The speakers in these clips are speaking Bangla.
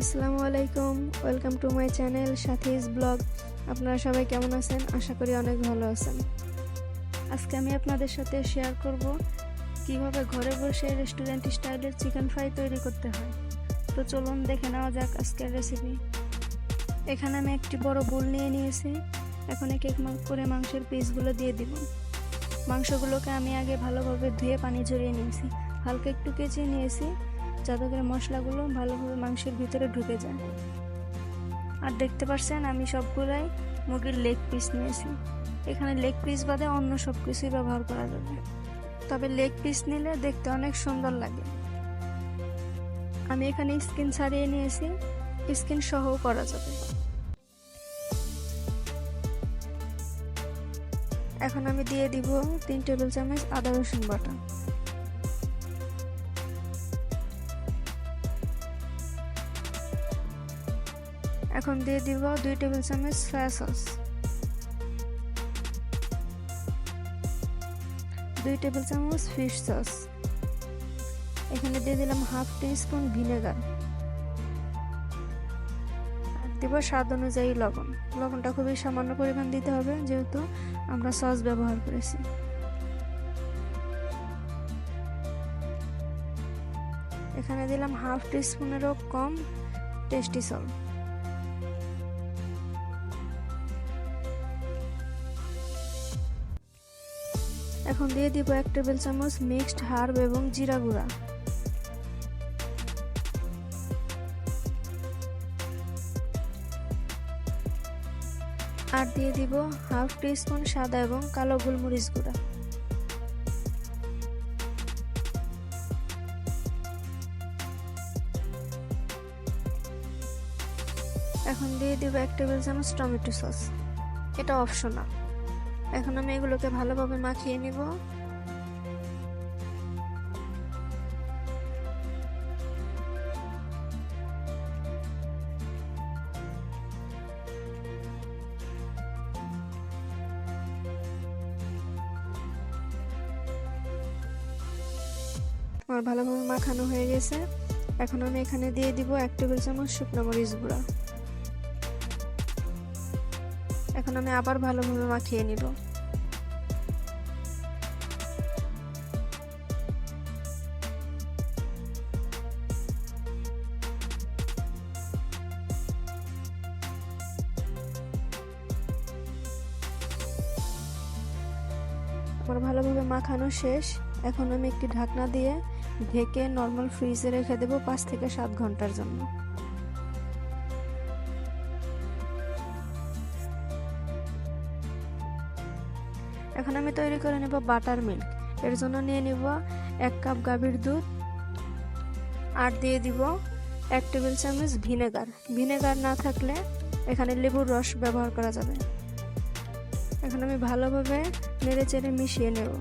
আসসালামু আলাইকুম, welcome to my channel সাথীস blog. আপনারা সবাই কেমন আছেন? আশা করি অনেক ভালো আছেন। আজকে আমি আপনাদের সাথে শেয়ার করব কিভাবে ঘরে বসে রেস্টুরেন্ট স্টাইলের চিকেন ফ্রাই তৈরি করতে হয়। তো চলুন দেখে নেওয়া যাক আজকের রেসিপি। এখানে আমি একটি বড় বোল নিয়ে নিয়েছি। এখন এক এক করে মাংসের পিসগুলো দিয়ে দিব। মাংসগুলোকে আমি আগে ভালোভাবে ধুয়ে পানি ঝরিয়ে নিয়েছি, হালকা একটু কেচে নিয়েছি যাতে করে মশলাগুলো ভালোভাবে মাংসের ভিতরে ঢুকে যায়। আর দেখতে পাচ্ছেন আমি সবগুলাই মুরগির লেগ পিস নিয়েছি। এখানে লেগ পিস বাদে অন্য সব কিছুই ব্যবহার করা যাবে, তবে লেগ পিস নিলে দেখতে অনেক সুন্দর লাগে। আমি এখানে স্কিন ছাড়িয়ে নিয়েছি, স্কিন সহও করা যাবে। এখন আমি দিয়ে দিব 3 টেবিল চামচ আদা রসুন বাটা। এখন দিয়ে দিব 2 টেবিল চামচ সয়া সস, 2 টেবিল চামচ ফিশ সস। এখানে দিয়ে দিলাম হাফ টিস্পুন ভিনেগার, আর দিব স্বাদ অনুযায়ী লবণ। লবণটা খুবই সামান্য পরিমাণ দিতে হবে, যেহেতু আমরা সস ব্যবহার করেছি। এখানে দিলাম হাফ টিস্পুনেরও কম টেস্টি সল্ট। এখন দিয়ে দিব 1 টেবিল চামচ মিক্সড হার্ব এবং জিরা গুঁড়া। আর দিয়ে দিব হাফ টিস্পুন সাদা এবং কালো গোলমরিচ গুঁড়া। এখন দিয়ে দিব 1 টেবিল চামচ টমেটো সস, এটা অপশনাল। এখন আমি এগুলোকে ভালোভাবে মাখিয়ে নিব। আমার ভালোভাবে মাখানো হয়ে গেছে। এখন আমি এখানে দিয়ে দিব 1 টেবিল চামচ শুকনো মরিচ গুঁড়া। এখন আমি আবার ভালোভাবে মাখিয়ে নিব। আমার ভালোভাবে মাখানো শেষ। এখন আমি একটি ঢাকনা দিয়ে ঢেকে নর্মাল ফ্রিজে রেখে দেব 5 থেকে 7 ঘন্টার জন্য। এখন আমি তৈরি করে নেব বাটার মিল্ক। এর জন্য নিয়ে নিব 1 কাপ গাভীর দুধ, আর দিয়ে দিব 1 টেবিল চামচ ভিনেগার। ভিনেগার না থাকলে এখানে লেবুর রস ব্যবহার করা যাবে। এখন আমি ভালোভাবে নেড়েচেড়ে মিশিয়ে নেব।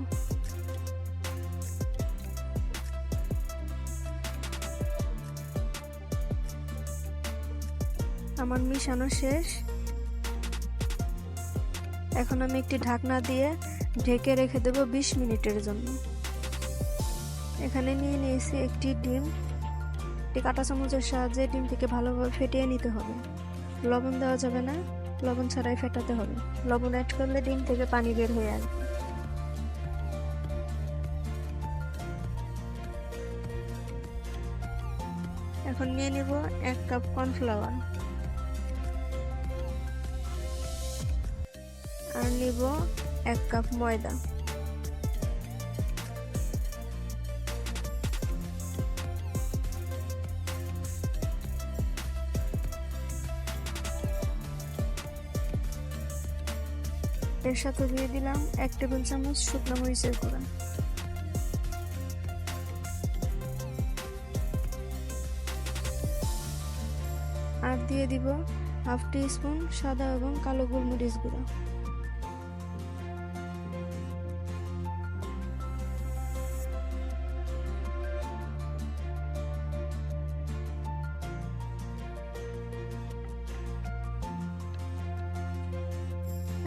আমার মিশানো শেষ। এখন আমি একটি ঢাকনা দিয়ে ঢেকে রেখে দেব 20 মিনিটের জন্য। এখানে নিয়ে নিয়েছি একটি ডিম। একটি কাঁটা চামচের সাহায্যে ডিমটিকে ভালোভাবে ফেটিয়ে নিতে হবে। লবণ দেওয়া যাবে না, লবণ ছাড়াই ফেটাতে হবে। লবণ অ্যাড করলে ডিম থেকে পানি বের হয়ে আসবে। এখন নিয়ে নিব 1 কাপ কর্নফ্লাওয়ার, আর নিব 1 কাপ ময়দা। এর সাথে দিয়ে দিলাম 1 টেবিল চামচ শুকনো মরিচের গুঁড়া। আর দিয়ে দিব হাফ টিস্পুন সাদা এবং কালো গোলমরিচ গুঁড়া।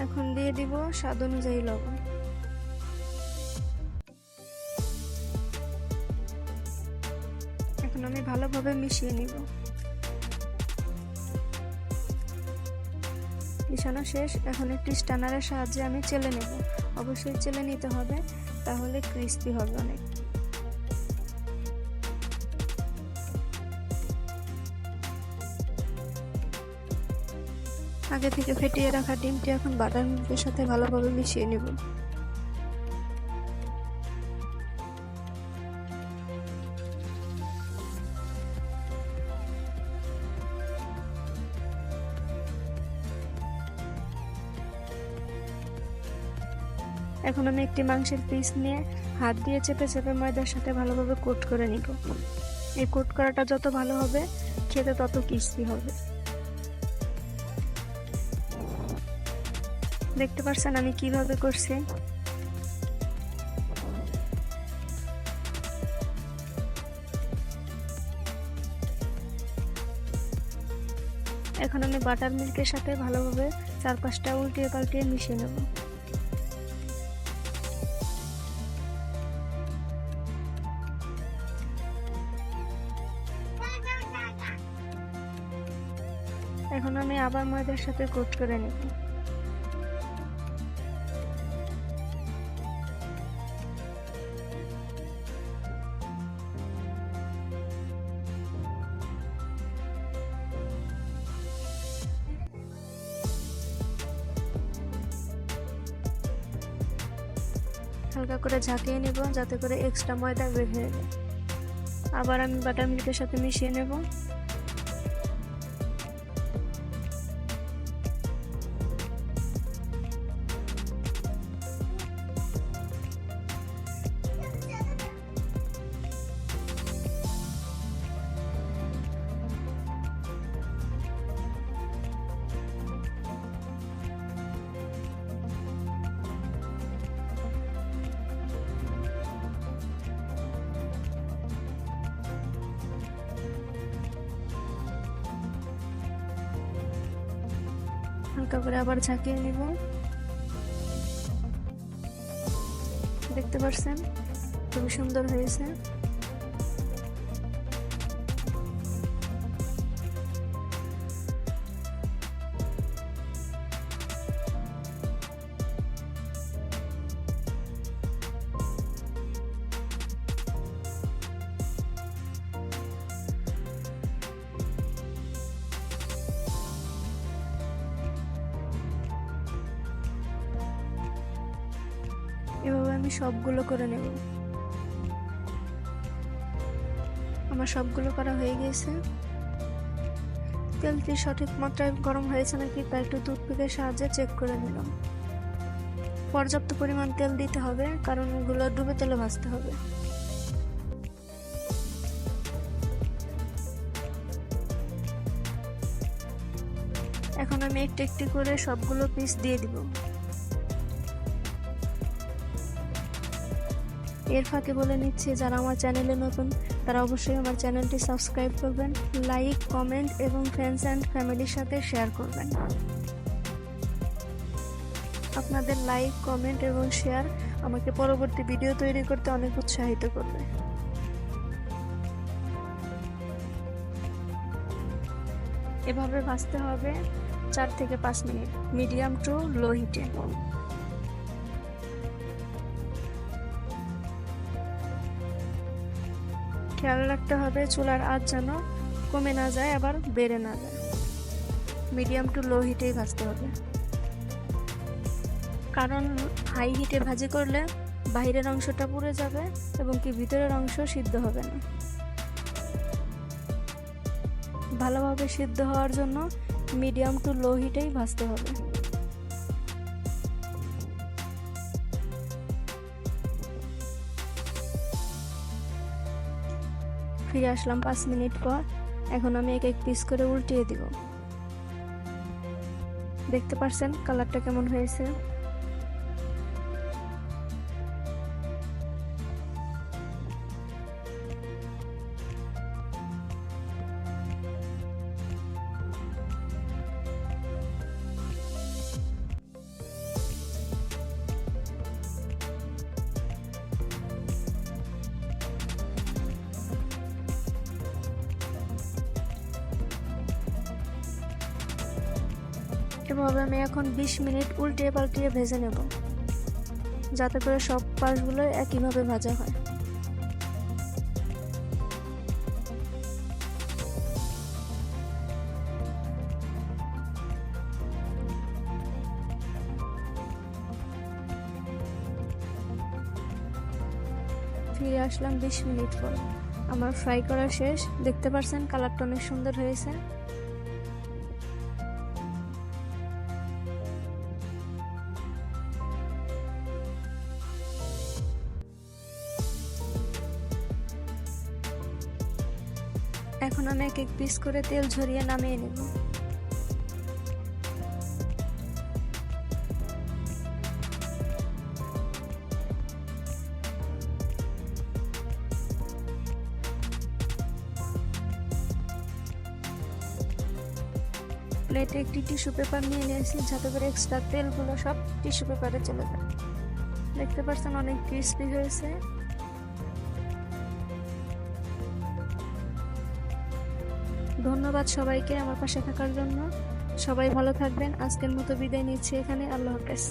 এখন দিয়ে দিব স্বাদ অনুযায়ী লবণ। এখন আমি ভালোভাবে মিশিয়ে নিব। মিশানো শেষ। এখন একটি স্ট্যানারের সাহায্যে আমি চেলে নেব। অবশ্যই চেলে নিতে হবে, তাহলে ক্রিস্পি হবে অনেক। আগে থেকে ফেটিয়ে রাখা ডিমটি এখন বাটার মিল্কের সাথে ভালোভাবে মিশিয়ে নেব। এখন আমি একটি মাংসের পিস নিয়ে হাত দিয়ে চেপে চেপে ময়দার সাথে ভালোভাবে কোট করে নিব। এই কোট করাটা যত ভালো হবে, খেতে তত ক্রিস্পি হবে। দেখতে পাচ্ছেন আমি কিভাবে করছি। এখন আমি বাটার মিল্কের সাথে ভালোভাবে 4-5টা উল্টিয়ে পাল্টিয়ে মিশিয়ে নেব। এখন আমি আবার ময়দার সাথে কোট করে নেব। হালকা করে ঝাঁকিয়ে নেব যাতে করে এক্সট্রা ময়দা বের হয়ে যায়। আবার আমি বাটার মিল্কের সাথে মিশিয়ে নেব। হালকা করে আবার ঝাঁকিয়ে নিব। দেখতে পাচ্ছেন খুবই সুন্দর হয়েছে। এভাবে আমি সবগুলো করে নেব। আমার সবগুলো করা হয়ে গেছে। তেলটি সঠিক মাত্রায় গরম হয়েছে নাকি তা একটু টুথপিকের সাহায্যে চেক করে নিলাম। পর্যাপ্ত পরিমাণ তেল দিতে হবে, কারণ এগুলো ডুবে তেলে ভাজতে হবে। এখন আমি একটু একটু করে সবগুলো পিস দিয়ে দিব। এর ফাঁকে বলে নিচ্ছি, যারা আমার চ্যানেলে নতুন তারা অবশ্যই আমার চ্যানেলটি সাবস্ক্রাইব করবেন, লাইক, কমেন্ট এবং ফ্রেন্ডস অ্যান্ড ফ্যামিলির সাথে শেয়ার করবেন। আপনাদের লাইক, কমেন্ট এবং শেয়ার আমাকে পরবর্তী ভিডিও তৈরি করতে অনেক উৎসাহিত করবে। এভাবে ভাজতে হবে 4 থেকে 5 মিনিট, মিডিয়াম টু লো হিটে। খেয়াল রাখতে হবে চুলার আঁচ যেন কমে না যায় আবার বেড়ে না যায়। মিডিয়াম টু লো হিটেই ভাজতে হবে, কারণ হাই হিটে ভাজি করলে বাইরের অংশটা পুড়ে যাবে এবং কি ভিতরের অংশ সিদ্ধ হবে না। ভালোভাবে সিদ্ধ হওয়ার জন্য মিডিয়াম টু লো হিটেই ভাজতে হবে। ফিরে আসলাম 5 মিনিট পর। এখন আমি এক এক পিস করে উল্টিয়ে দিব। দেখতে পাচ্ছেন কালারটা কেমন হয়েছে। এভাবে আমি এখন 20 মিনিট উল্টিয়ে পাল্টিয়ে ভেজে নেব, যাতে করে সব পাশগুলো একইভাবে ভাজা হয়। ফিরে আসলাম 20 মিনিট পর। আমার ফ্রাই করা শেষ, দেখতে পাচ্ছেন কালারটা অনেক সুন্দর হয়েছে। এখন আমি এক এক পিস করে তেল ঝরিয়ে নামিয়ে নেব। প্লেটে একটি টিস্যু পেপার নিয়ে নিয়েছি, যাতে করে এক্সট্রা তেলগুলো সব টিস্যু পেপারে চলে যায়। দেখতে পাচ্ছেন অনেক ক্রিস্পি হয়েছে। ধন্যবাদ সবাইকে আমার পাশে থাকার জন্য। সবাই ভালো থাকবেন। আজকের মতো বিদায় নিচ্ছি এখানে। আল্লাহ হাফেজ।